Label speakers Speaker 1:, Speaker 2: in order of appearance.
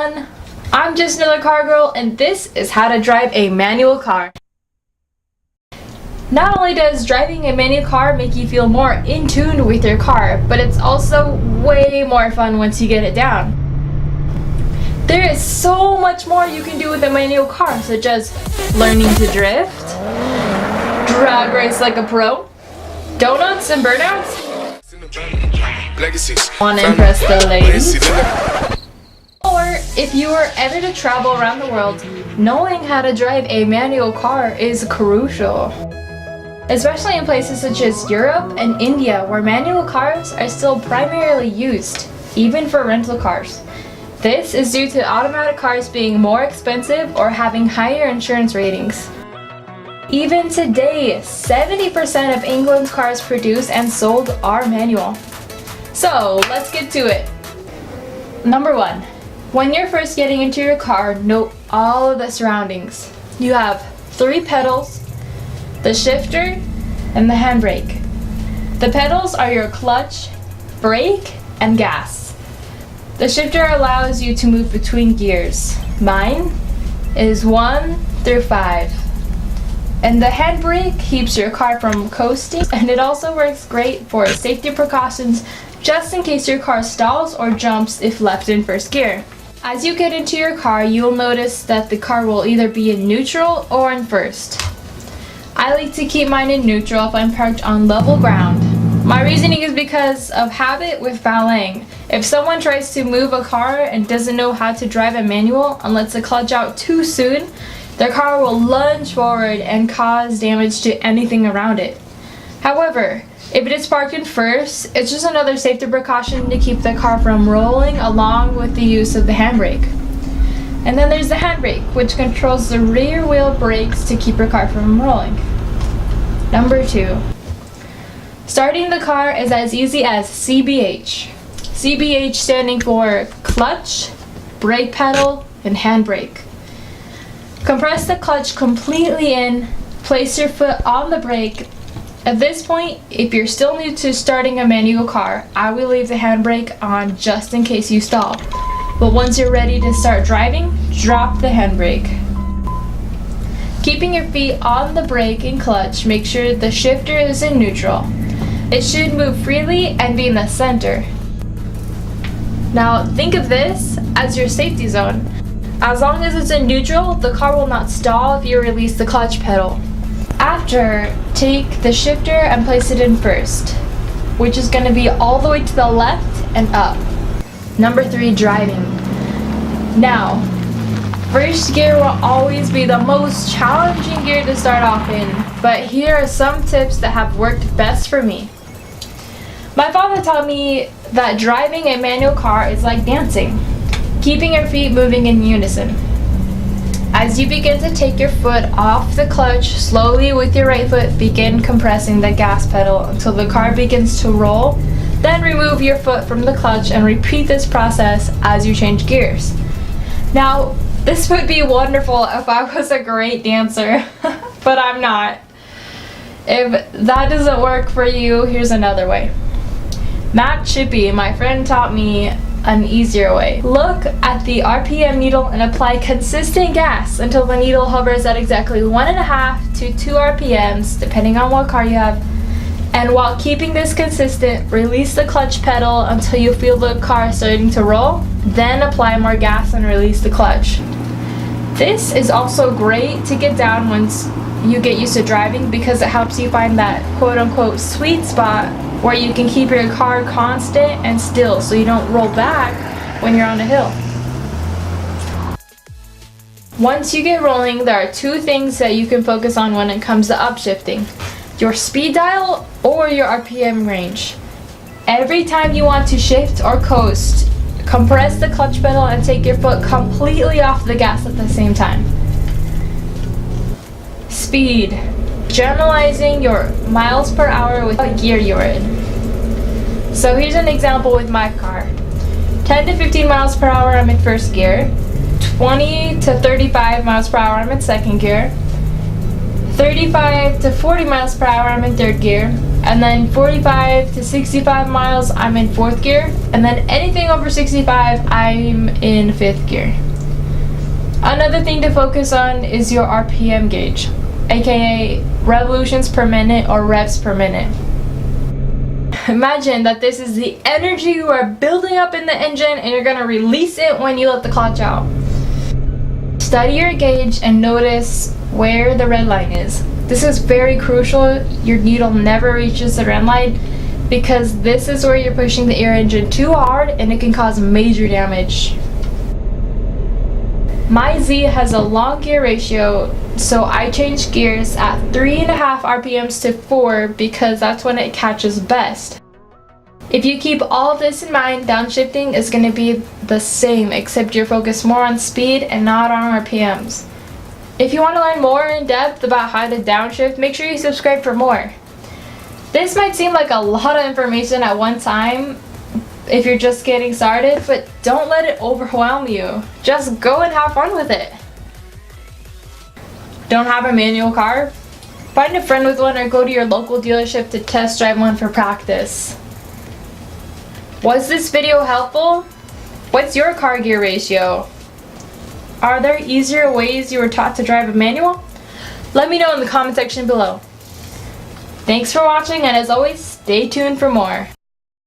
Speaker 1: everyone, I'm just another car girl and this is how to drive a manual car. Not only does driving a manual car make you feel more in tune with your car, but it's also way more fun once you get it down. There is so much more you can do with a manual car, such as learning to drift, drag race like a pro, donuts and burnouts, want to impress the ladies. Or if you are ever to travel around the world, knowing how to drive a manual car is crucial. Especially in places such as Europe and India, where manual cars are still primarily used, even for rental cars. This is due to automatic cars being more expensive or having higher insurance ratings. Even today, 70% of England's cars produced and sold are manual. So let's get to it. Number 1. When you're first getting into your car, note all of the surroundings. You have 3 pedals, the shifter, and the handbrake. The pedals are your clutch, brake, and gas. The shifter allows you to move between gears. Mine is 1 through 5. And the handbrake keeps your car from coasting, and it also works great for safety precautions just in case your car stalls or jumps if left in first gear. As you get into your car, you will notice that the car will either be in neutral or in first. I like to keep mine in neutral if I'm parked on level ground. My reasoning is because of habit with valeting. If someone tries to move a car and doesn't know how to drive a manual and lets the clutch out too soon, their car will lunge forward and cause damage to anything around it. However, if it is parked in first, it's just another safety precaution to keep the car from rolling along with the use of the handbrake. And then there's the handbrake, which controls the rear wheel brakes to keep your car from rolling. Number 2. Starting the car is as easy as CBH. CBH standing for clutch, brake pedal, and handbrake. Compress the clutch completely in, place your foot on the brake. At this point, if you're still new to starting a manual car, I will leave the handbrake on just in case you stall. But once you're ready to start driving, drop the handbrake. Keeping your feet on the brake and clutch, make sure the shifter is in neutral. It should move freely and be in the center. Now think of this as your safety zone. As long as it's in neutral, the car will not stall if you release the clutch pedal. After, take the shifter and place it in first, which is going to be all the way to the left and up. Number 3, driving. Now, first gear will always be the most challenging gear to start off in, but here are some tips that have worked best for me. My father taught me that driving a manual car is like dancing, keeping your feet moving in unison. As you begin to take your foot off the clutch, slowly with your right foot begin compressing the gas pedal until the car begins to roll. Then remove your foot from the clutch and repeat this process as you change gears. Now, this would be wonderful if I was a great dancer, but I'm not. If that doesn't work for you, here's another way. Matt Chippy, my friend, taught me an easier way. Look at the RPM needle and apply consistent gas until the needle hovers at exactly 1.5 to 2 RPMs, depending on what car you have. And while keeping this consistent, release the clutch pedal until you feel the car starting to roll, then apply more gas and release the clutch. This is also great to get down once you get used to driving because it helps you find that quote-unquote sweet spot where you can keep your car constant and still so you don't roll back when you're on a hill. Once you get rolling, there are 2 things that you can focus on when it comes to upshifting: your speed dial or your RPM range. Every time you want to shift or coast, compress the clutch pedal and take your foot completely off the gas at the same time. Speed. Generalizing your miles per hour with what gear you're in. So here's an example with my car. 10 to 15 miles per hour I'm in first gear. 20 to 35 miles per hour I'm in second gear. 35 to 40 miles per hour I'm in third gear. And then 45 to 65 miles, I'm in 4th gear. And then anything over 65, I'm in 5th gear. Another thing to focus on is your RPM gauge, aka revolutions per minute or revs per minute. Imagine that this is the energy you are building up in the engine and you're gonna release it when you let the clutch out. Study your gauge and notice where the red line is. This is very crucial. Your needle never reaches the red line because this is where you're pushing the air engine too hard and it can cause major damage. My Z has a long gear ratio, so I change gears at 3.5 RPMs to 4 because that's when it catches best. If you keep all of this in mind, downshifting is going to be the same, except you're focused more on speed and not on RPMs. If you want to learn more in depth about how to downshift, make sure you subscribe for more. This might seem like a lot of information at one time if you're just getting started, but don't let it overwhelm you. Just go and have fun with it. Don't have a manual car? Find a friend with one or go to your local dealership to test drive one for practice. Was this video helpful? What's your car gear ratio? Are there easier ways you were taught to drive a manual? Let me know in the comment section below. Thanks for watching, and as always, stay tuned for more.